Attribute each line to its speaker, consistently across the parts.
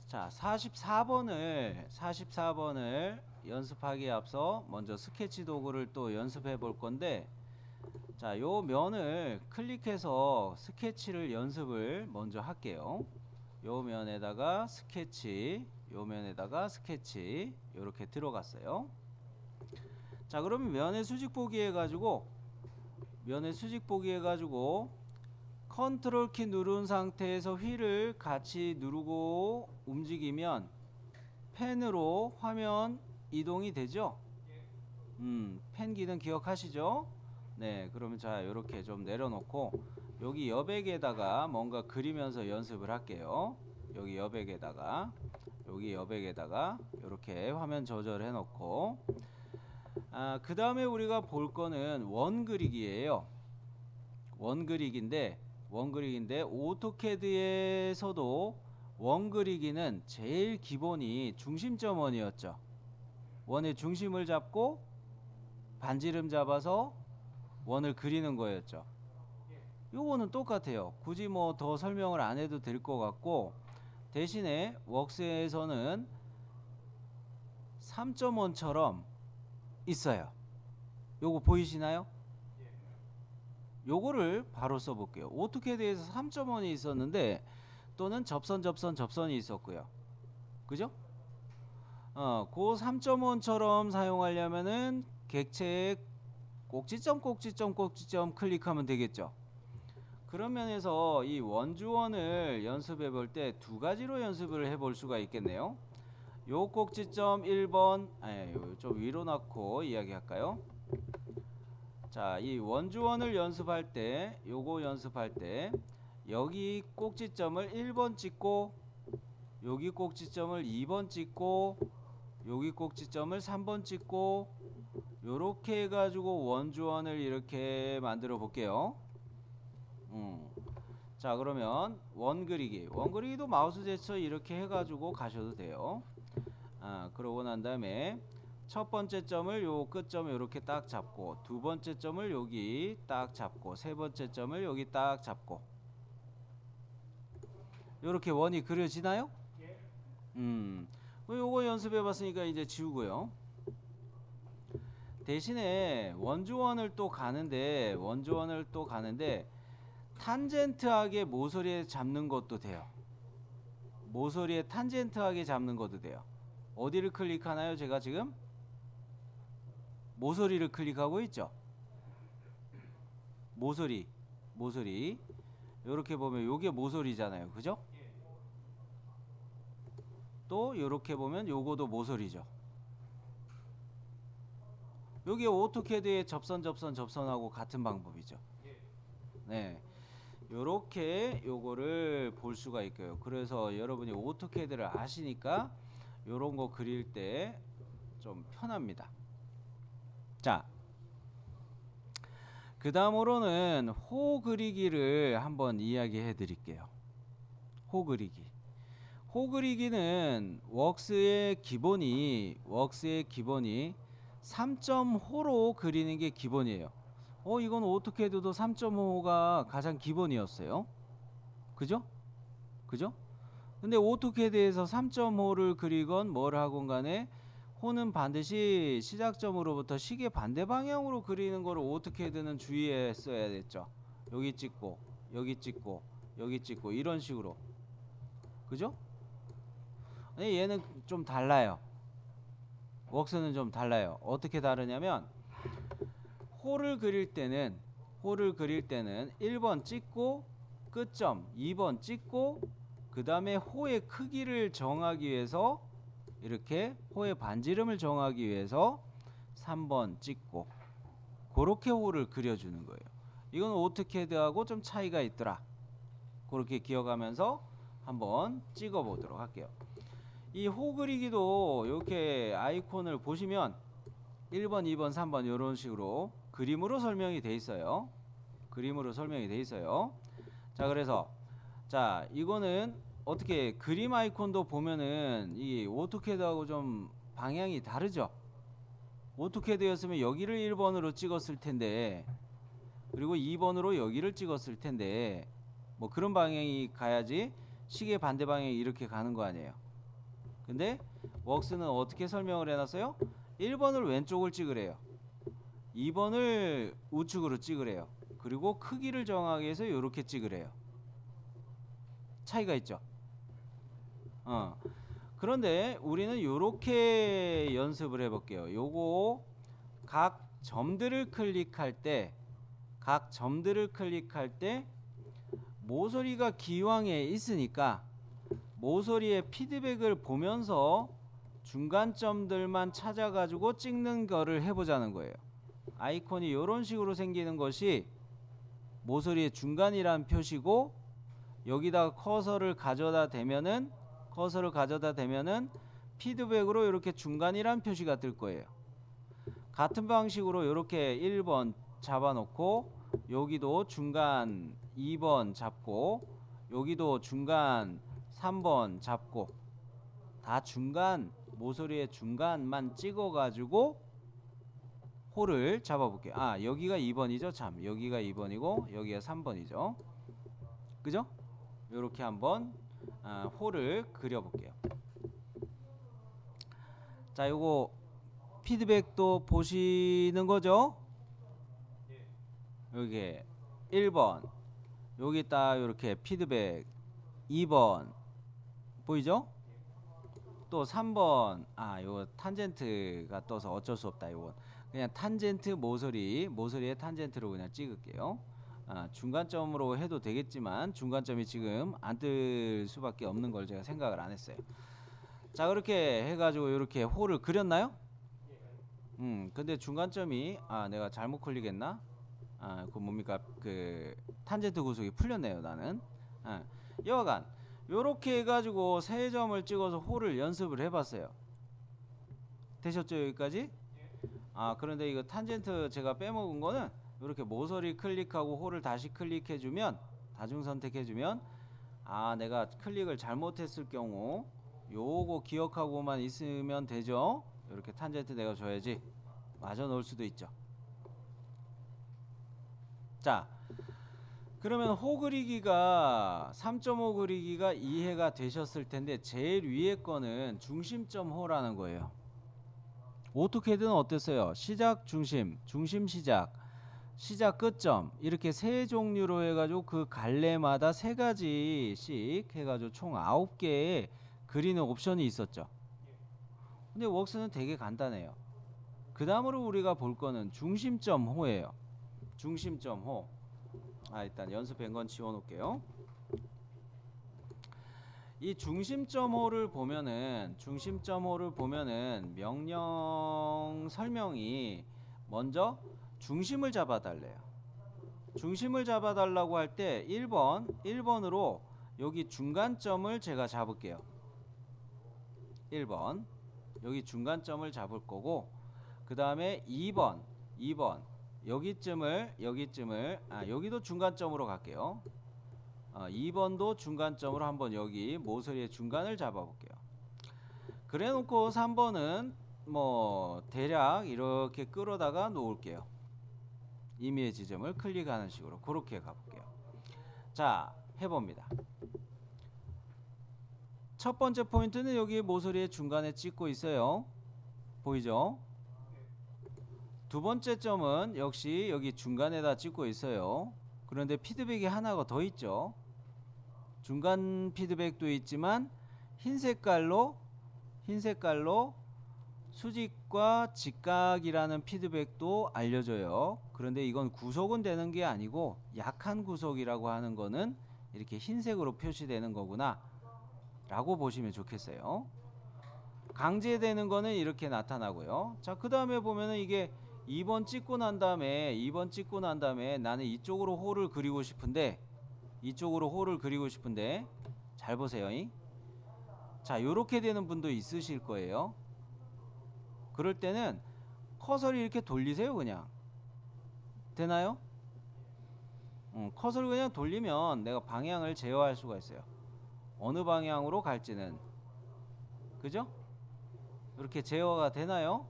Speaker 1: 자, 44번을 연습하기에 앞서 먼저 스케치 도구를 또 연습해 볼 건데, 자, 요 면을 클릭해서 스케치를 연습을 먼저 할게요. 요 면에다가 스케치, 요 면에다가 스케치, 요렇게 들어갔어요. 자, 그러면 면의 수직 보기 해가지고 컨트롤 키 누른 상태에서 휠을 같이 누르고 움직이면 펜으로 화면 이동이 되죠? 펜 기능 기억하시죠? 네, 그러면 자, 요렇게 좀 내려놓고 여기 여백에다가 뭔가 그리면서 연습을 할게요. 여기 여백에다가 요렇게 화면 조절해 놓고, 그 다음에 우리가 볼 거는 원 그리기예요. 원 그리기인데 오토캐드에서도 원 그리기는 제일 기본이 중심점 원이었죠. 원의 중심을 잡고 반지름 잡아서 원을 그리는 거였죠. 요거는 똑같아요. 굳이 뭐 더 설명을 안 해도 될 것 같고, 대신에 웍스에서는 3.1처럼 있어요. 요거 보이시나요? 요거를 바로 써볼게요. 오토캐드에서 3.1이 있었는데 또는 접선이 있었고요. 그죠? 그 3.1처럼 사용하려면은 객체에 꼭지점 클릭하면 되겠죠. 그런 면에서 이 원주원을 연습해 볼 때 두 가지로 연습을 해 볼 수가 있겠네요. 요 꼭지점 1번, 좀 위로 놓고 이야기할까요? 자, 이 원주원을 연습할 때, 여기 꼭지점을 1번 찍고, 여기 꼭지점을 2번 찍고, 여기 꼭지점을 3번 찍고, 요렇게 해가지고 원주원을 이렇게 만들어 볼게요. 자, 그러면 원그리기도 마우스 제쳐 이렇게 해가지고 가셔도 돼요. 그러고 난 다음에 첫 번째 점을 요 끝점에 이렇게 딱 잡고, 두 번째 점을 여기 딱 잡고, 세 번째 점을 여기 딱 잡고, 요렇게 원이 그려지나요? 요거 연습해 봤으니까 이제 지우고요. 대신에 원주원을 또 가는데 탄젠트하게 모서리에 잡는 것도 돼요. 모서리에 탄젠트하게 잡는 것도 돼요. 어디를 클릭하나요? 제가 지금 모서리를 클릭하고 있죠. 모서리 요렇게 보면 요게 모서리잖아요. 그죠? 또 요렇게 보면 요거도 모서리죠. 요게 오토캐드의 접선하고 같은 방법이죠. 네, 요렇게 요거를 볼 수가 있고요. 그래서 여러분이 오토캐드를 아시니까 요런 거 그릴 때 좀 편합니다. 자, 그 다음으로는 호 그리기를 한번 이야기해 드릴게요. 호 그리기는 웍스의 기본이 3.5로 그리는 게 기본이에요. 이건 오토캐드도 3.5가 가장 기본이었어요. 그죠? 근데 오토캐드에서 3.5를 그리건 뭘 하건 간에 호는 반드시 시작점으로부터 시계 반대 방향으로 그리는 거를 오토캐드는 주의했어야 됐죠. 여기 찍고 이런 식으로. 그죠? 근데 얘는 좀 달라요. 웍스는 좀 달라요. 어떻게 다르냐면 호를 그릴 때는 1번 찍고 끝점 2번 찍고, 그 다음에 호의 크기를 정하기 위해서 이렇게 호의 반지름을 정하기 위해서 3번 찍고, 그렇게 호를 그려주는 거예요. 이건 오토캐드하고 좀 차이가 있더라. 그렇게 기억하면서 한번 찍어 보도록 할게요. 이 호 그리기도 이렇게 아이콘을 보시면 1번, 2번, 3번 이런 식으로 그림으로 설명이 돼 있어요. 자, 그래서 자, 이거는 어떻게 그림 아이콘도 보면은 이 오토캐드하고 좀 방향이 다르죠. 오토캐드였으면 여기를 1번으로 찍었을 텐데, 그리고 2번으로 여기를 찍었을 텐데, 뭐 그런 방향이 가야지 시계 반대 방향이 이렇게 가는 거 아니에요. 근데 웍스는 어떻게 설명을 해놨어요? 1번을 왼쪽을 찍으래요. 2번을 우측으로 찍으래요. 그리고 크기를 정하기 위해서 이렇게 찍으래요. 차이가 있죠. 그런데 우리는 이렇게 연습을 해볼게요. 요거 각 점들을 클릭할 때 모서리가 기왕에 있으니까 모서리의 피드백을 보면서 중간점들만 찾아가지고 찍는 거를 해보자는 거예요. 아이콘이 이런 식으로 생기는 것이 모서리의 중간이란 표시고, 여기다가 커서를 가져다 대면은 피드백으로 이렇게 중간이란 표시가 뜰 거예요. 같은 방식으로 이렇게 1번 잡아놓고 여기도 중간 2번 잡고 여기도 중간 3번 잡고 다 중간, 모서리의 중간만 찍어가지고 홀을 잡아볼게요. 여기가 2번이죠. 참, 여기가 2번이고 여기가 3번이죠. 그죠? 이렇게 한번 홀을 그려볼게요. 자, 요거 피드백도 보시는 거죠? 여기 1번 여기 딱 이렇게 피드백 2번 보이죠? 또 3번 요거 탄젠트가 떠서 어쩔 수 없다. 요건 그냥 탄젠트 모서리의 탄젠트로 그냥 찍을게요. 중간점으로 해도 되겠지만 중간점이 지금 안 뜰 수밖에 없는 걸 제가 생각을 안 했어요. 자, 그렇게 해가지고 이렇게 홀을 그렸나요? 근데 중간점이 내가 잘못 클릭했나? 그 뭡니까? 그 탄젠트 구속이 풀렸네요. 나는 여하간 요렇게 해가지고 세 점을 찍어서 홀을 연습을 해봤어요. 되셨죠? 여기까지? 그런데 이거 탄젠트 제가 빼먹은 거는 이렇게 모서리 클릭하고 홀을 다시 클릭해주면, 다중 선택해주면 내가 클릭을 잘못했을 경우 요거 기억하고만 있으면 되죠. 이렇게 탄젠트 내가 줘야지 맞아 놓을 수도 있죠. 자, 그러면 호 그리기가 3.5 그리기가 이해가 되셨을 텐데, 제일 위에 거는 중심점 호라는 거예요. 어떻게든 어땠어요? 시작 중심, 중심 시작, 시작 끝점, 이렇게 세 종류로 해가지고 그 갈래마다 세 가지씩 해가지고 총 9개의 그리는 옵션이 있었죠. 근데 웍스는 되게 간단해요. 그 다음으로 우리가 볼 거는 중심점 호예요. 중심점 호. 일단 연습한 건 지워놓을게요. 이 중심점 호를 보면은 명령 설명이 먼저 중심을 잡아달래요. 중심을 잡아달라고 할 때 1번으로 여기 중간점을 제가 잡을게요. 1번 여기 중간점을 잡을 거고, 그 다음에 2번 여기쯤을 여기도 중간점으로 갈게요. 2번도 중간점으로 한번 여기 모서리의 중간을 잡아볼게요. 그래 놓고 3번은 뭐 대략 이렇게 끌어다가 놓을게요. 임의의 지점을 클릭하는 식으로 그렇게 가볼게요. 자, 해봅니다. 첫 번째 포인트는 여기 모서리의 중간에 찍고 있어요. 보이죠? 두 번째 점은 역시 여기 중간에다 찍고 있어요. 그런데 피드백이 하나가 더 있죠. 중간 피드백도 있지만 흰 색깔로 수직과 직각이라는 피드백도 알려줘요. 그런데 이건 구속은 되는 게 아니고 약한 구속이라고 하는 거는 이렇게 흰색으로 표시되는 거구나 라고 보시면 좋겠어요. 강제되는 거는 이렇게 나타나고요. 자, 그 다음에 보면은 이게 2번 찍고 난 다음에 나는 이쪽으로 홀을 그리고 싶은데 잘 보세요. 자, 요렇게 되는 분도 있으실 거예요. 그럴 때는 커서를 이렇게 돌리세요. 그냥 되나요? 커서를 그냥 돌리면 내가 방향을 제어할 수가 있어요. 어느 방향으로 갈지는. 그죠? 이렇게 제어가 되나요?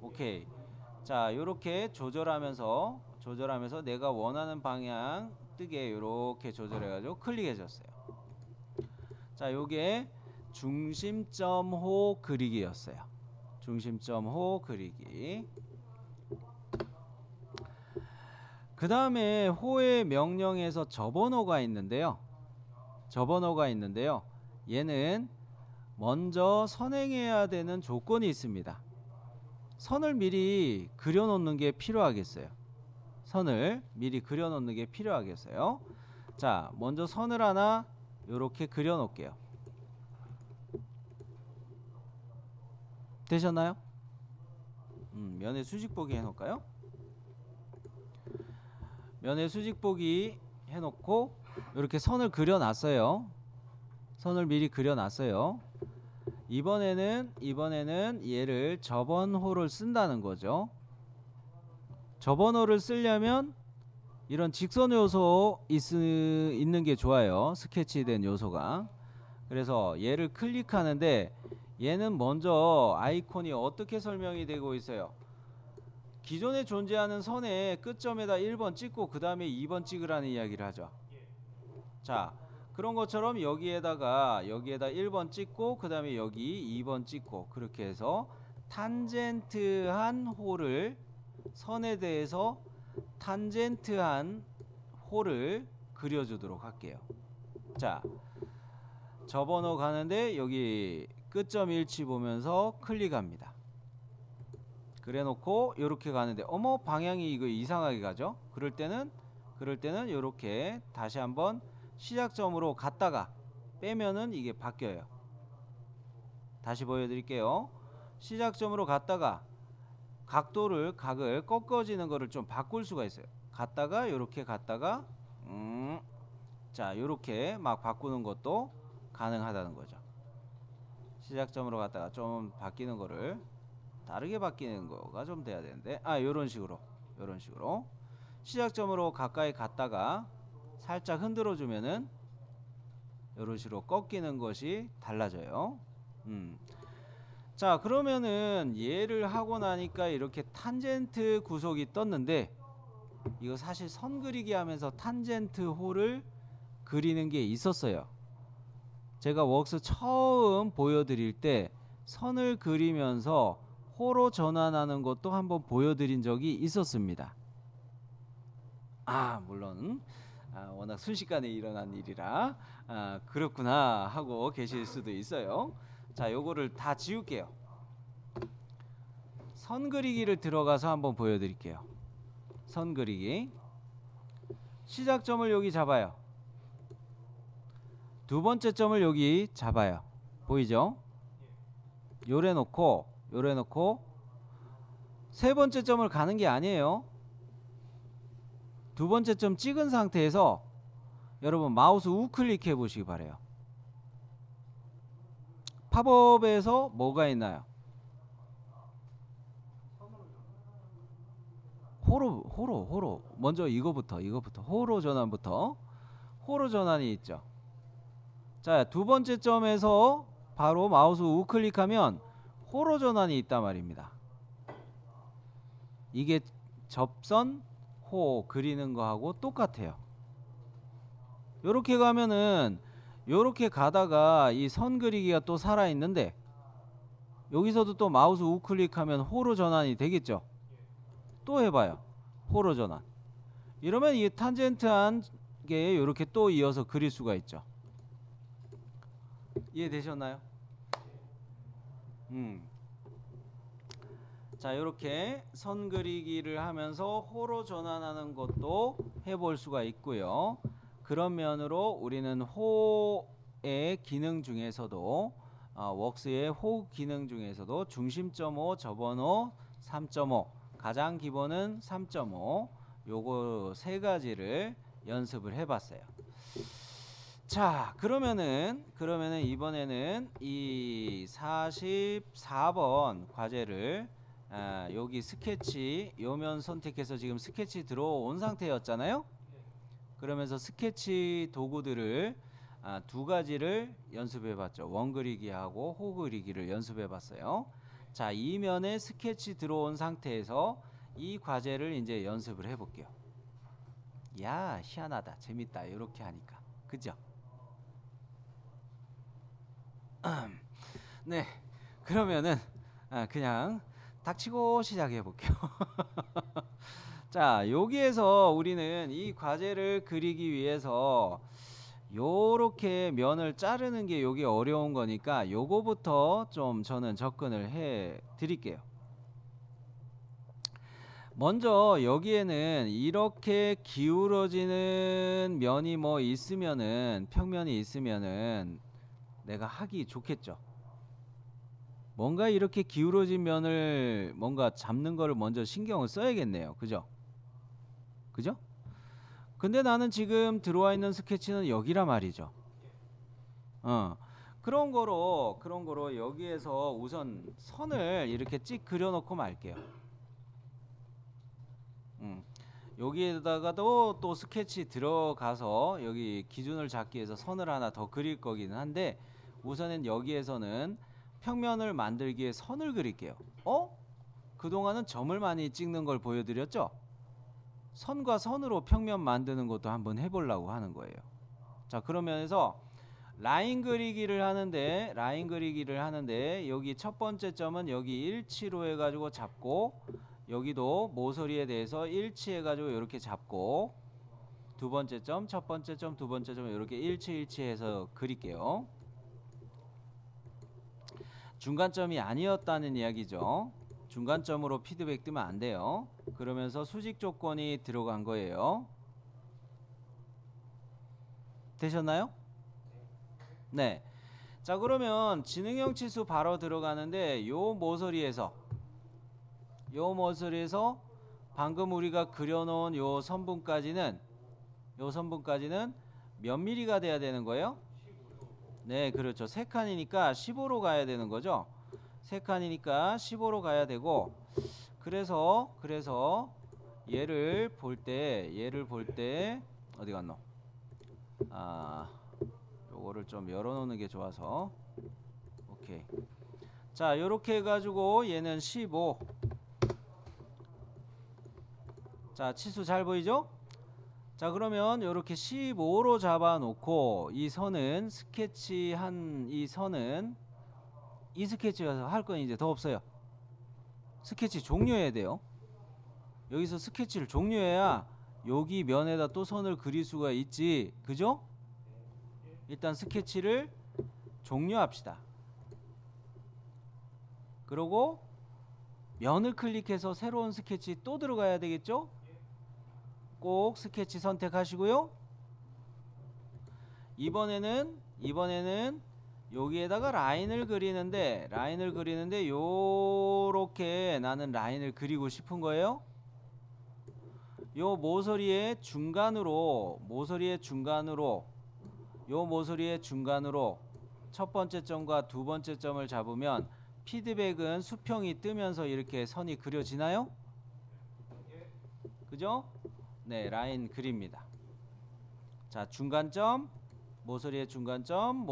Speaker 1: 오케이. 자, 요렇게 조절하면서 내가 원하는 방향 뜨게 요렇게 조절해 가지고 클릭해 줬어요. 자, 요게 중심점 호 그리기였어요. 중심점 호 그리기. 그 다음에 호의 명령에서 접언어가 있는데요. 접언어가 있는데요. 얘는 먼저 선행해야 되는 조건이 있습니다. 선을 미리 그려놓는 게 필요하겠어요. 선을 미리 그려놓는 게 필요하겠어요. 자, 먼저 선을 하나 요렇게 그려놓을게요. 되셨나요? 면의 수직보기 해놓을까요? 면의 수직보기 해놓고 이렇게 선을 그려놨어요. 선을 미리 그려놨어요. 이번에는 얘를 접언호를 쓴다는 거죠. 접언호를 쓰려면 이런 직선 요소 있는 게 좋아요. 스케치된 요소가. 그래서 얘를 클릭하는데 얘는 먼저 아이콘이 어떻게 설명이 되고 있어요. 기존에 존재하는 선의 끝점에다 1번 찍고 그 다음에 2번 찍으라는 이야기를 하죠. 자, 그런 것처럼 여기에다 1번 찍고 그 다음에 여기 2번 찍고 그렇게 해서 탄젠트한 홀을, 선에 대해서 탄젠트한 홀을 그려주도록 할게요. 자, 접어넣어 가는데 여기 끝점 일치 보면서 클릭합니다. 그래 놓고 요렇게 가는데 어머 방향이 이거 이상하게 가죠. 그럴 때는 요렇게 다시 한번 시작점으로 갔다가 빼면은 이게 바뀌어요. 다시 보여드릴게요. 시작점으로 갔다가 각을 꺾어지는 거를 좀 바꿀 수가 있어요. 갔다가 요렇게 갔다가 자 요렇게 막 바꾸는 것도 가능하다는 거죠. 시작점으로 갔다가 좀 바뀌는 거를 다르게 바뀌는 거가 좀 돼야 되는데 요런 식으로 시작점으로 가까이 갔다가 살짝 흔들어 주면은 요런 식으로 꺾이는 것이 달라져요. 자, 그러면은 얘를 하고 나니까 이렇게 탄젠트 구속이 떴는데 이거 사실 선 그리기 하면서 탄젠트 홀을 그리는 게 있었어요. 제가 웍스 처음 보여드릴 때 선을 그리면서 호로 전환하는 것도 한번 보여드린 적이 있었습니다. 물론 워낙 순식간에 일어난 일이라 그렇구나 하고 계실 수도 있어요. 자, 요거를 다 지울게요. 선 그리기를 들어가서 한번 보여드릴게요. 선 그리기. 시작점을 여기 잡아요. 두 번째 점을 여기 잡아요. 보이죠? 요래 놓고 세 번째 점을 가는 게 아니에요. 두 번째 점 찍은 상태에서 여러분 마우스 우클릭 해 보시기 바래요. 팝업에서 뭐가 있나요? 호로 먼저 이거부터 호로 전환이 있죠. 자, 두 번째 점에서 바로 마우스 우클릭하면 호로 전환이 있단 말입니다. 이게 접선 호 그리는 거하고 똑같아요. 요렇게 가면은 요렇게 가다가 이 선 그리기가 또 살아 있는데 여기서도 또 마우스 우클릭하면 호로 전환이 되겠죠. 또 해봐요. 호로 전환. 이러면 이 탄젠트한 게 요렇게 또 이어서 그릴 수가 있죠. 이해되셨나요? 자, 요렇게 선 그리기를 하면서 호로 전환하는 것도 해볼 수가 있고요. 그런 면으로 우리는 호의 기능 중에서도 웍스의 호 기능 중에서도 중심점 호, 접언호, 3.5 가장 기본은 3.5 요거 세 가지를 연습을 해봤어요. 자, 그러면은 이번에는 이 44번 과제를 여기 스케치 요면 선택해서 지금 스케치 들어온 상태였잖아요. 그러면서 스케치 도구들을 두 가지를 연습해 봤죠. 원 그리기하고 호 그리기를 연습해 봤어요. 자, 이 면에 스케치 들어온 상태에서 이 과제를 이제 연습을 해 볼게요. 야, 희한하다. 재밌다. 이렇게 하니까. 그죠? 네, 그러면은 그냥 닥치고 시작해 볼게요. 자, 여기에서 우리는 이 과제를 그리기 위해서 요렇게 면을 자르는 게 요게 어려운 거니까 요거부터 좀 저는 접근을 해 드릴게요. 먼저 여기에는 이렇게 기울어지는 면이 뭐 있으면은, 평면이 있으면은 내가 하기 좋겠죠. 뭔가 이렇게 기울어진 면을 뭔가 잡는 거를 먼저 신경을 써야겠네요. 그죠? 그죠? 근데 나는 지금 들어와 있는 스케치는 여기라 말이죠. 그런 거로 여기에서 우선 선을 이렇게 찍 그려놓고 말게요. 여기에다가도 또 스케치 들어가서 여기 기준을 잡기 위해서 선을 하나 더 그릴 거기는 한데, 우선은 여기에서는 평면을 만들기 위해 선을 그릴게요. 그동안은 점을 많이 찍는 걸 보여드렸죠? 선과 선으로 평면 만드는 것도 한번 해보려고 하는 거예요. 자, 그러면서 라인 그리기를 하는데 여기 첫 번째 점은 여기 일치로 해가지고 잡고, 여기도 모서리에 대해서 일치해가지고 이렇게 잡고, 두 번째 점, 첫 번째 점, 두 번째 점 이렇게 일치해서 그릴게요. 중간점이 아니었다는 이야기죠. 중간점으로 피드백 뜨면 안 돼요. 그러면서 수직 조건이 들어간 거예요. 되셨나요? 네. 자, 그러면 지능형 치수 바로 들어가는데 요 모서리에서 방금 우리가 그려놓은 요 선분까지는 몇 미리가 돼야 되는 거예요? 네, 그렇죠. 3칸이니까 15로 가야 되는 거죠. 3칸이니까 15로 가야 되고, 그래서 얘를 볼 때 어디 갔노? 요거를 좀 열어놓는 게 좋아서. 오케이. 자, 요렇게 해가지고 얘는 15. 자, 치수 잘 보이죠? 자, 그러면 요렇게 15로 잡아놓고 이 선은 이 스케치여서 할 건 이제 더 없어요. 스케치 종료해야 돼요. 여기서 스케치를 종료해야 여기 면에다 또 선을 그릴 수가 있지. 그죠? 일단 스케치를 종료합시다. 그리고 면을 클릭해서 새로운 스케치 또 들어가야 되겠죠? 꼭 스케치 선택하시고요. 이번에는 여기에다가 라인을 그리는데 요렇게 나는 라인을 그리고 싶은 거예요. 요 모서리의 중간으로 첫 번째 점과 두 번째 점을 잡으면 피드백은 수평이 뜨면서 이렇게 선이 그려지나요? 그죠? 네, 라인 그립니다. 자, 중간점, 모서리의 중간점.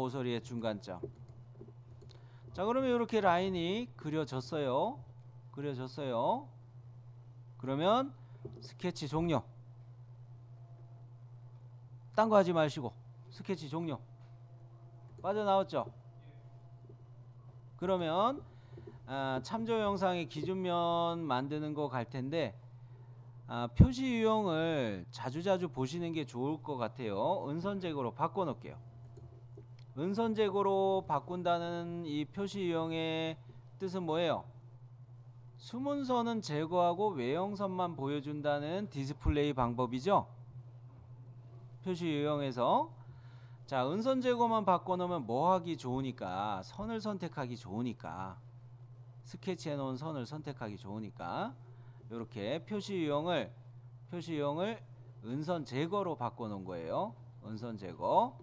Speaker 1: 자, 그러면 이렇게 라인이 그려졌어요. 그러면 스케치 종료. 딴 거 하지 마시고 스케치 종료. 빠져나왔죠? 그러면 참조 영상의 기준면 만드는 거 갈 텐데, 표시 유형을 자주자주 보시는 게 좋을 것 같아요. 은선제거로 바꿔놓을게요. 은선제거로 바꾼다는 이 표시 유형의 뜻은 뭐예요? 숨은선은 제거하고 외형선만 보여준다는 디스플레이 방법이죠. 표시 유형에서. 자, 은선 제거만 바꿔놓으면 뭐 하기 좋으니까, 선을 선택하기 좋으니까, 스케치해 놓은 선을 선택하기 좋으니까 이렇게 표시 유형을 은선 제거로 바꿔 놓은 거예요. 은선 제거.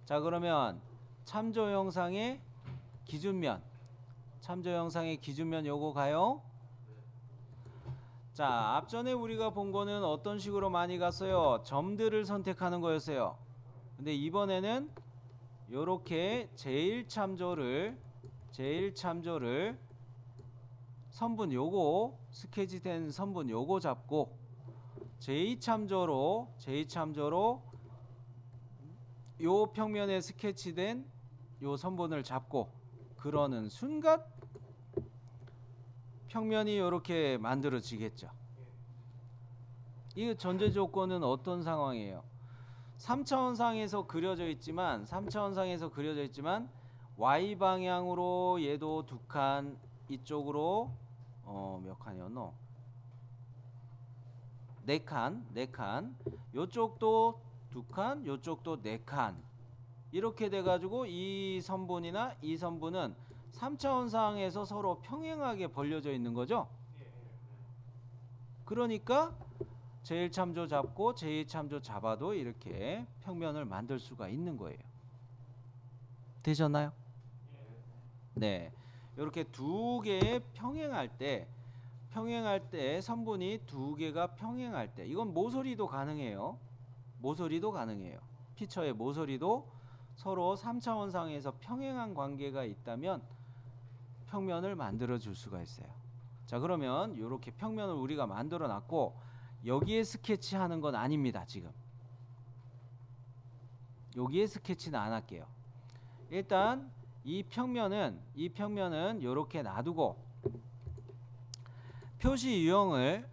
Speaker 1: 자, 그러면 참조 영상의 기준면 요거 가요. 자, 앞전에 우리가 본 거는 어떤 식으로 많이 갔어요? 점들을 선택하는 거였어요. 근데 이번에는 요렇게 제일 참조를 선분 요거, 스케치된 선분 요거 잡고 제2참조로 요 평면에 스케치된 요 선분을 잡고 그러는 순간 평면이 이렇게 만들어지겠죠. 이 전제 조건은 어떤 상황이에요? 3차원상에서 그려져 있지만 y 방향으로 얘도 두 칸, 이쪽으로 몇 칸이었노? 네 칸. 요쪽도 두 칸, 요쪽도 네 칸. 이렇게 돼 가지고 이 선분이나 이 선분은 3차원상에서 서로 평행하게 벌려져 있는 거죠. 그러니까 제1참조 잡고 제2참조 잡아도 이렇게 평면을 만들 수가 있는 거예요. 되셨나요? 네. 이렇게 두 개의 평행할 때 선분이 두 개가 평행할 때 이건 모서리도 가능해요. 피처의 모서리도 서로 3차원상에서 평행한 관계가 있다면 평면을 만들어 줄 수가 있어요. 자, 그러면 이렇게 평면을 우리가 만들어 놨고 여기에 스케치하는 건 아닙니다. 지금 여기에 스케치는 안 할게요. 일단 이 평면은 이렇게 놔두고 표시 유형을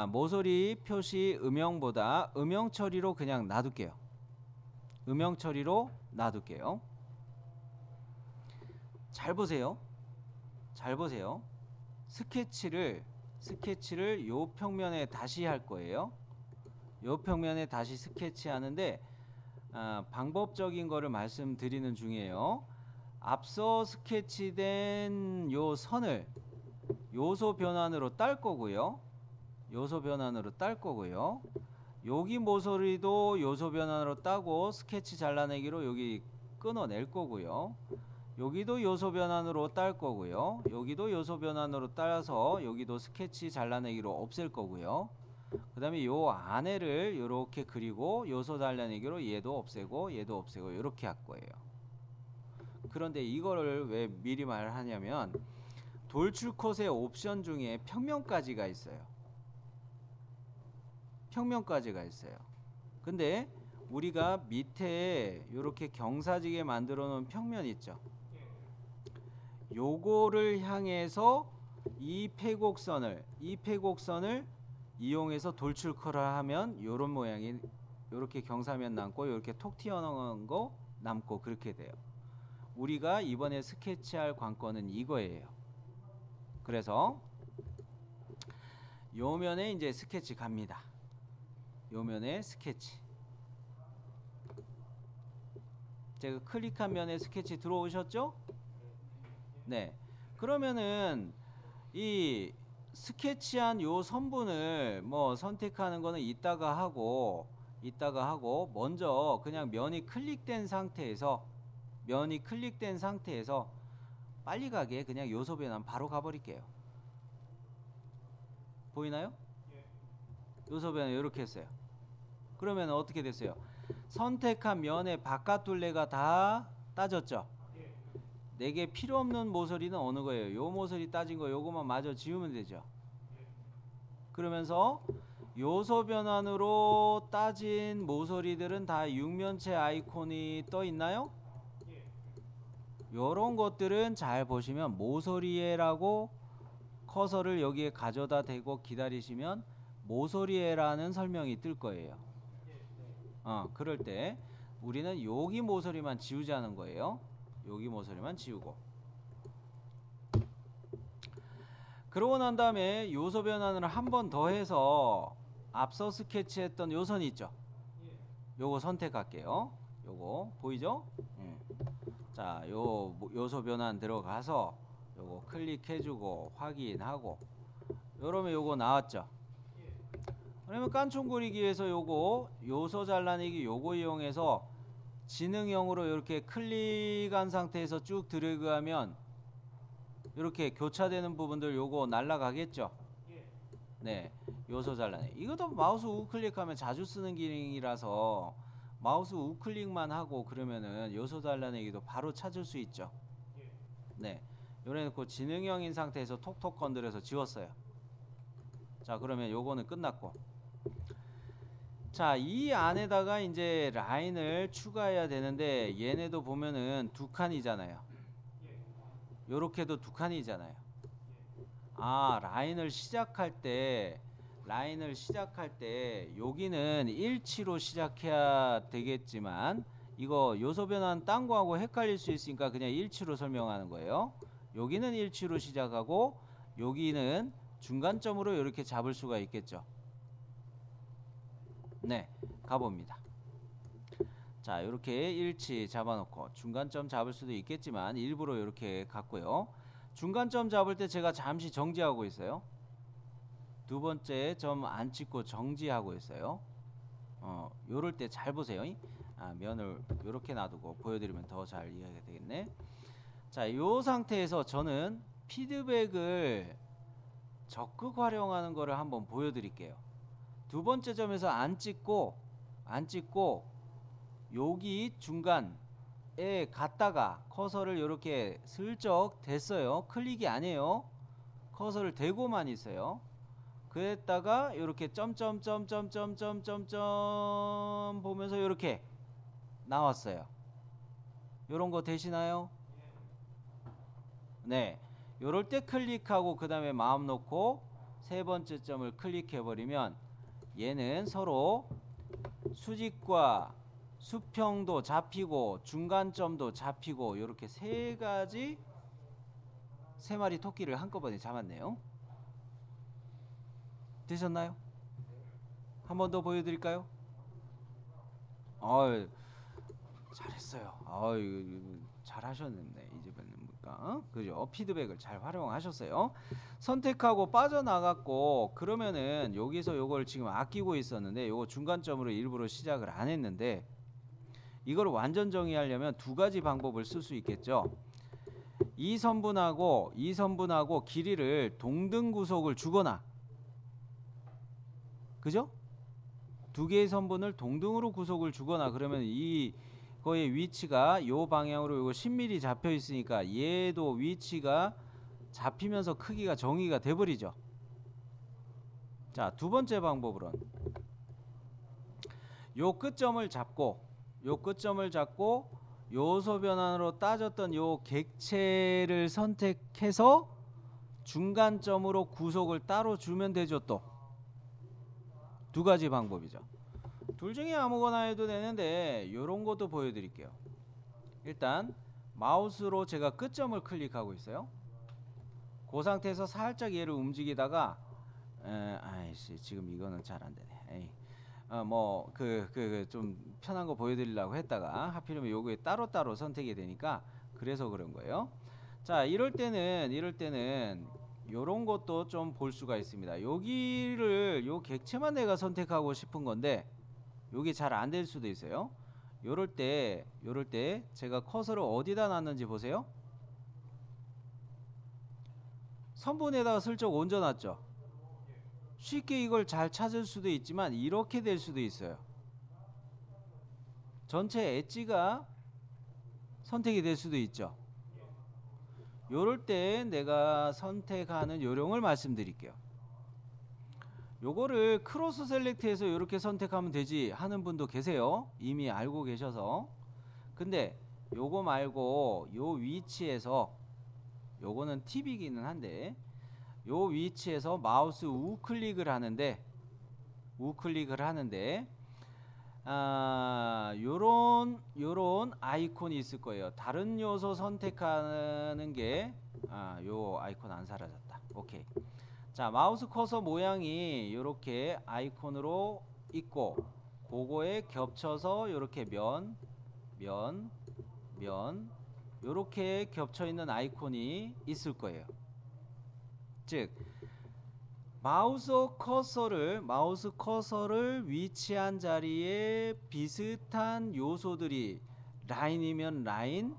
Speaker 1: 모서리 표시 음영보다 음영 처리로 그냥 놔둘게요. 잘 보세요. 스케치를 요 평면에 다시 할 거예요. 요 평면에 다시 스케치하는데 방법적인 거를 말씀드리는 중이에요. 앞서 스케치된 요 선을 요소 변환으로 딸 거고요. 여기 모서리도 요소 변환으로 따고 스케치 잘라내기로 여기 끊어낼 거고요. 여기도 요소 변환으로 딸 거고요. 여기도 요소 변환으로 따라서 여기도 스케치 잘라내기로 없앨 거고요. 그 다음에 요 안에를 이렇게 그리고 요소 잘라내기로 얘도 없애고 이렇게 할 거예요. 그런데 이거를 왜 미리 말하냐면 돌출 컷의 옵션 중에 평면까지가 있어요. 근데 우리가 밑에 이렇게 경사지게 만들어 놓은 평면 있죠. 요거를 향해서 이 패곡선을 이용해서 돌출 컷을 하면 요런 모양이 요렇게 경사면 남고 요렇게 톡 튀어나온 거 남고 그렇게 돼요. 우리가 이번에 스케치할 관건은 이거예요. 그래서 요 면에 이제 스케치 갑니다. 제가 클릭한 면에 스케치 들어오셨죠? 네. 그러면은 이 스케치한 요 선분을 뭐 선택하는 거는 이따가 하고 먼저 그냥 면이 클릭된 상태에서 빨리 가게 그냥 요소 변환 바로 가버릴게요. 보이나요? 요소 변환 이렇게 했어요. 그러면 어떻게 됐어요? 선택한 면의 바깥 둘레가 다 따졌죠? 내게 필요 없는 모서리는 어느 거예요? 요 모서리 따진 거 요거만 마저 지우면 되죠. 그러면서 요소 변환으로 따진 모서리들은 다 육면체 아이콘이 떠 있나요? 요런 것들은 잘 보시면 모서리에라고 커서를 여기에 가져다 대고 기다리시면 모서리에라는 설명이 뜰 거예요. 그럴 때 우리는 여기 모서리만 지우자는 거예요. 여기 모서리만 지우고. 그러고 난 다음에 요소 변환을 한 번 더 해서 앞서 스케치했던 요 선 있죠? 요거 선택할게요. 요거 보이죠? 자, 요 요소 변환 들어가서 요거 클릭해주고 확인하고 요러면 요거 나왔죠? 그러면 깐총 그리기에서 요거 요소 잘라내기 요거 이용해서 지능형으로 이렇게 클릭한 상태에서 쭉 드래그하면 이렇게 교차되는 부분들 요거 날라가겠죠? 네, 요소 잘라내기. 이것도 마우스 우클릭하면 자주 쓰는 기능이라서 마우스 우클릭만 하고 그러면은 요소 잘라내기도 바로 찾을 수 있죠. 네, 요래 놓고 지능형인 상태에서 톡톡 건드려서 지웠어요. 자, 그러면 요거는 끝났고 자, 이 안에다가 이제 라인을 추가해야 되는데 얘네도 보면은 두 칸이잖아요. 요렇게도 두 칸이잖아요. 아, 라인을 시작할 때 여기는 일치로 시작해야 되겠지만 이거 요소 변화는 딴 거하고 헷갈릴 수 있으니까 그냥 일치로 설명하는 거예요. 여기는 일치로 시작하고 여기는 중간점으로 이렇게 잡을 수가 있겠죠. 네, 가봅니다. 자, 이렇게 일치 잡아놓고 중간점 잡을 수도 있겠지만 일부러 이렇게 갔고요. 중간점 잡을 때 제가 잠시 정지하고 있어요. 두 번째 점 안 찍고 정지하고 있어요. 요럴 때 잘 보세요. 면을 이렇게 놔두고 보여드리면 더 잘 이해가 되겠네. 자, 요 상태에서 저는 피드백을 적극 활용하는 거를 한번 보여드릴게요. 두 번째 점에서 안 찍고 여기 중간에 갔다가 커서를 이렇게 슬쩍 댔어요. 클릭이 아니에요. 커서를 대고만 있어요. 그랬다가 이렇게 점점점점점점점점 보면서 이렇게 나왔어요. 요런 거 되시나요? 네. 요럴 때 클릭하고 그 다음에 마음 놓고 세 번째 점을 클릭해 버리면 얘는 서로 수직과 수평도 잡히고 중간점도 잡히고 이렇게 세 마리 토끼를 한꺼번에 잡았네요. 되셨나요? 한 번 더 보여드릴까요? 잘했어요. 잘하셨네. 이제부터 그죠? 피드백을 잘 활용하셨어요. 선택하고 빠져나갔고 그러면은 여기서 요걸 지금 아끼고 있었는데 요거 중간점으로 일부러 시작을 안 했는데 이걸 완전 정의하려면 두 가지 방법을 쓸 수 있겠죠. 이 선분하고 길이를 동등 구속을 주거나, 그죠? 두 개의 선분을 동등으로 구속을 주거나 그러면 이거의 위치가 요 방향으로 요거 10mm 잡혀 있으니까 얘도 위치가 잡히면서 크기가 정의가 돼 버리죠. 자, 두 번째 방법으로는 요 끝점을 잡고 요소 변환으로 따졌던 요 객체를 선택해서 중간점으로 구속을 따로 주면 되죠. 또 두 가지 방법이죠. 둘 중에 아무거나 해도 되는데 요런 것도 보여드릴게요. 일단 마우스로 제가 끝점을 클릭하고 있어요. 그 상태에서 살짝 얘를 움직이다가 아이씨 지금 이거는 잘 안되네. 좀 편한 거 보여드리려고 했다가 하필이면 요거에 따로따로 선택이 되니까 그래서 그런 거예요. 자, 이럴 때는 요런 것도 좀 볼 수가 있습니다. 여기를 요 객체만 내가 선택하고 싶은 건데 요게 잘 안 될 수도 있어요. 요럴 때 제가 커서를 어디다 놨는지 보세요. 선분에다가 슬쩍 얹어놨죠. 쉽게 이걸 잘 찾을 수도 있지만 이렇게 될 수도 있어요. 전체 엣지가 선택이 될 수도 있죠. 요럴 때 내가 선택하는 요령을 말씀드릴게요. 요거를 크로스 셀렉트해서 이렇게 선택하면 되지 하는 분도 계세요. 이미 알고 계셔서. 근데 요거 말고 요 위치에서, 요거는 팁이기는 한데 요 위치에서 마우스 우클릭을 하는데 요런 아이콘이 있을 거예요. 다른 요소 선택하는 게 요 아이콘 안 사라졌다. 오케이. 자, 마우스 커서 모양이 요렇게 아이콘으로 있고 그거에 겹쳐서 요렇게 면 요렇게 겹쳐 있는 아이콘이 있을 거예요. 즉 마우스 커서를 위치한 자리에 비슷한 요소들이 라인이면 라인,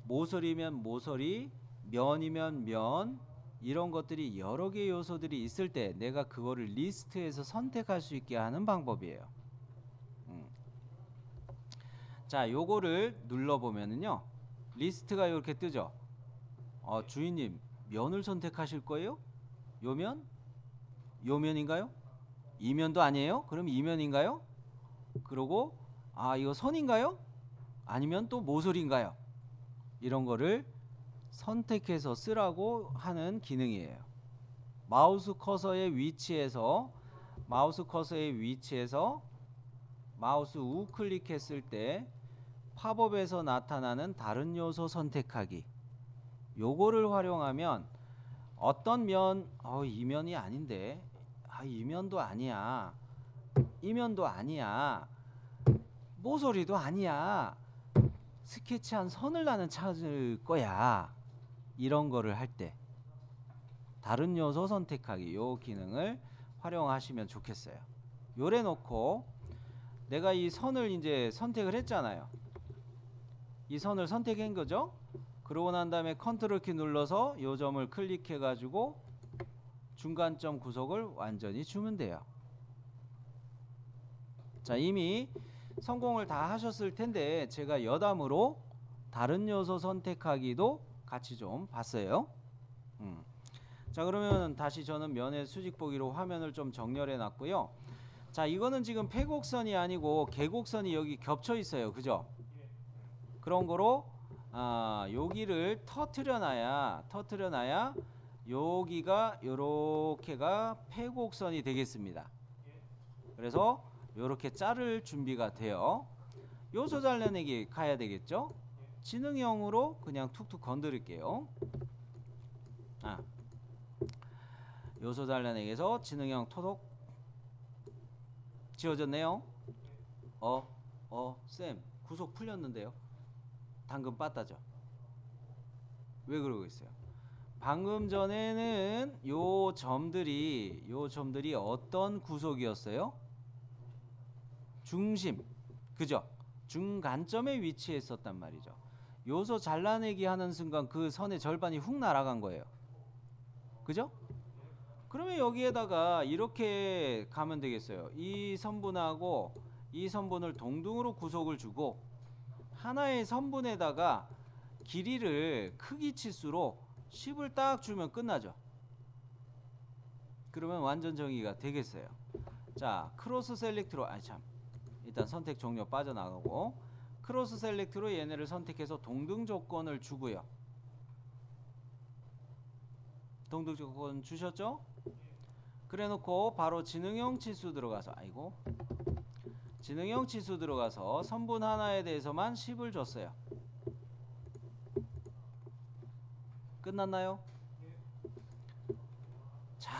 Speaker 1: 모서리면 모서리, 면이면 면, 이런 것들이 여러 개의 요소들이 있을 때 내가 그거를 리스트에서 선택할 수 있게 하는 방법이에요. 자, 요거를 눌러보면은요 리스트가 이렇게 뜨죠. 주인님 면을 선택하실 거예요? 요 면? 요 면인가요? 이 면도 아니에요? 그럼 이 면인가요? 그러고 아 이거 선인가요? 아니면 또 모서리인가요? 이런 거를 선택해서 쓰라고 하는 기능이에요. 마우스 커서의 위치에서 마우스 우클릭했을 때 팝업에서 나타나는 다른 요소 선택하기, 요거를 활용하면 어떤 면, 이 면이 아닌데, 이 면도 아니야, 이 면도 아니야, 모서리도 아니야, 스케치한 선을 나는 찾을 거야, 이런 거를 할 때 다른 요소 선택하기, 요 기능을 활용하시면 좋겠어요. 요래 놓고 내가 이 선을 이제 선택을 했잖아요. 이 선을 선택한 거죠. 그러고 난 다음에 컨트롤 키 눌러서 요 점을 클릭해 가지고 중간점 구속을 완전히 주면 돼요. 자, 이미 성공을 다 하셨을 텐데 제가 여담으로 다른 요소 선택하기도 같이 좀 봤어요. 자, 그러면 다시 저는 면의 수직 보기로 화면을 좀 정렬해 놨고요. 자, 이거는 지금 패곡선이 아니고 계곡선이 여기 겹쳐 있어요. 그죠? 그런 거로 여기를 터트려 놔야 여기가 요렇게가 패곡선이 되겠습니다. 그래서 요렇게 자를 준비가 돼요. 요소 잘라내기 가야 되겠죠? 지능형으로 그냥 툭툭 건드릴게요. 요소 잘라내기에서 지능형 토독 지워졌네요. 쌤 구속 풀렸는데요. 당근 빠따죠. 왜 그러고 있어요? 방금 전에는 요 점들이 어떤 구속이었어요? 중심, 그죠? 중간점에 위치했었단 말이죠. 요소 잘라내기 하는 순간 그 선의 절반이 훅 날아간 거예요. 그죠? 그러면 여기에다가 이렇게 가면 되겠어요. 이 선분하고 이 선분을 동등으로 구속을 주고 하나의 선분에다가 길이를 크기 치수로 10을 딱 주면 끝나죠. 그러면 완전 정의가 되겠어요. 자, 크로스 셀렉트로 일단 선택 종료 빠져나가고 크로스 셀렉트로 얘네를 선택해서 동등 조건을 주고요. 동등 조건 주셨죠? 그래 놓고 바로 지능형 치수 들어가서 지능형 치수 들어가서 선분 하나에 대해서만 10을 줬어요. 끝났나요? 자,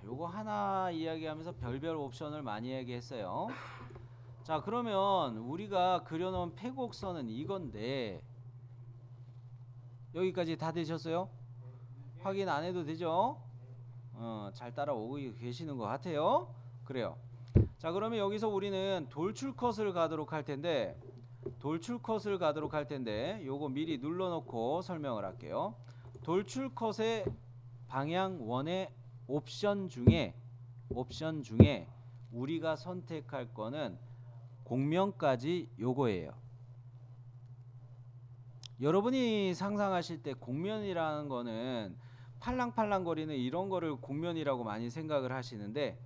Speaker 1: 요거 하나 이야기하면서 별별 옵션을 많이 얘기했어요. 자, 그러면 우리가 그려놓은 패곡선은 이건데 여기까지 다 되셨어요? 확인 안 해도 되죠? 잘 따라오고 계시는 것 같아요. 그래요. 자, 그러면 여기서 우리는 돌출컷을 가도록 할 텐데 요거 미리 눌러놓고 설명을 할게요. 돌출컷의 방향 원의 옵션 중에 우리가 선택할 거는 곡면까지 요거예요. 여러분이 상상하실 때 곡면이라는 거는 팔랑팔랑거리는 이런 거를 곡면이라고 많이 생각을 하시는데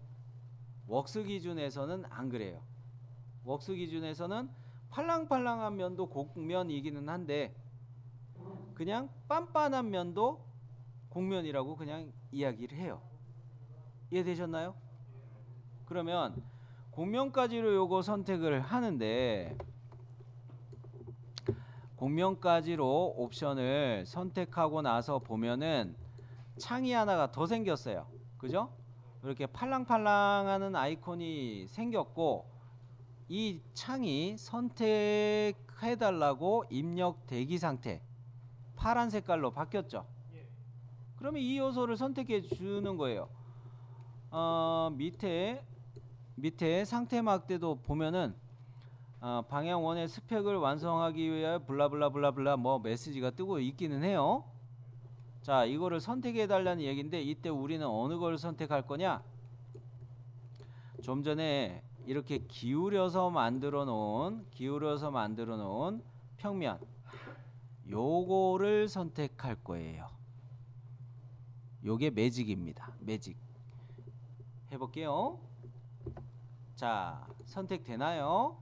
Speaker 1: 웍스 기준에서는 안 그래요. 웍스 기준에서는 팔랑팔랑한 면도 곡면이기는 한데 그냥 빤빤한 면도 곡면이라고 그냥 이야기를 해요. 이해되셨나요? 그러면 곡면까지로 요거 선택을 하는데 곡면까지로 옵션을 선택하고 나서 보면은 창이 하나가 더 생겼어요. 그죠? 이렇게 팔랑팔랑하는 아이콘이 생겼고 이 창이 선택해달라고 입력 대기 상태 파란 색깔로 바뀌었죠. 그러면 이 요소를 선택해 주는 거예요. 밑에 상태 막대도 보면은 방향 원의 스펙을 완성하기 위해 블라블라블라블라 뭐 메시지가 뜨고 있기는 해요. 자, 이거를 선택해 달라는 얘기인데 이때 우리는 어느 걸 선택할 거냐? 좀 전에 이렇게 기울여서 만들어 놓은 평면 요거를 선택할 거예요. 요게 매직입니다. 매직 해볼게요. 자, 선택되나요?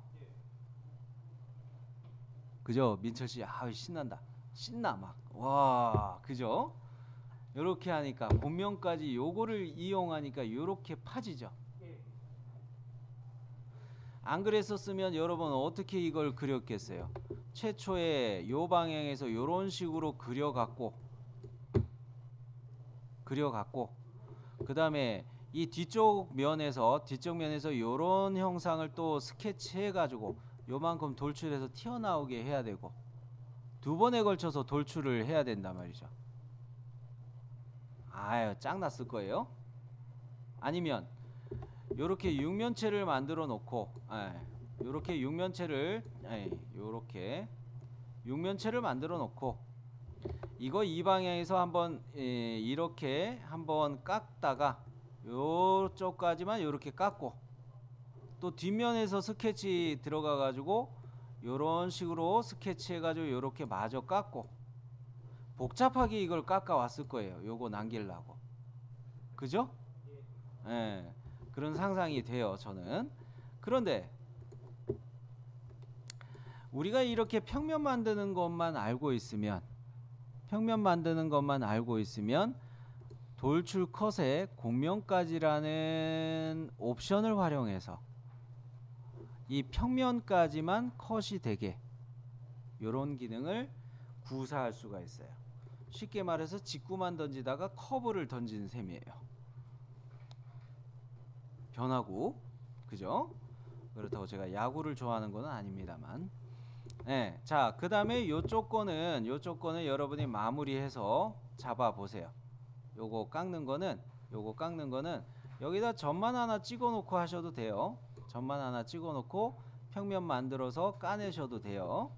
Speaker 1: 그죠? 민철 씨, 아, 신난다. 신나 막. 와, 그죠? 요렇게 하니까 본면까지 요거를 이용하니까 요렇게 파지죠. 안 그랬었으면 여러분 어떻게 이걸 그렸겠어요? 최초에 요 방향에서 요런 식으로 그려갖고 그 다음에 이 뒤쪽 면에서 요런 형상을 또 스케치해 가지고 요만큼 돌출해서 튀어나오게 해야 되고 두 번에 걸쳐서 돌출을 해야 된단 말이죠. 아유, 짱났을 거예요. 아니면 요렇게 육면체를 만들어 놓고 요렇게 육면체를 만들어 놓고 이거 이 방향에서 한번 이렇게 한번 깎다가 요쪽까지만 요렇게 깎고 또 뒷면에서 스케치 들어가 가지고 요런 식으로 스케치 해 가지고 요렇게 마저 깎고 복잡하게 이걸 깎아 왔을 거예요. 요거 남기려고. 그죠? 예. 그런 상상이 돼요, 저는. 그런데 우리가 이렇게 평면 만드는 것만 알고 있으면 돌출 컷에 곡면까지라는 옵션을 활용해서 이 평면까지만 컷이 되게 요런 기능을 구사할 수가 있어요. 쉽게 말해서 직구만 던지다가 커브를 던진 셈이에요. 변화구. 그죠? 그렇다고 제가 야구를 좋아하는 건 아닙니다만. 네, 자, 그 다음에 요쪽 거는 여러분이 마무리해서 잡아 보세요. 요거 깎는 거는 여기다 점만 하나 찍어 놓고 하셔도 돼요. 점만 하나 찍어 놓고 평면 만들어서 까내셔도 돼요.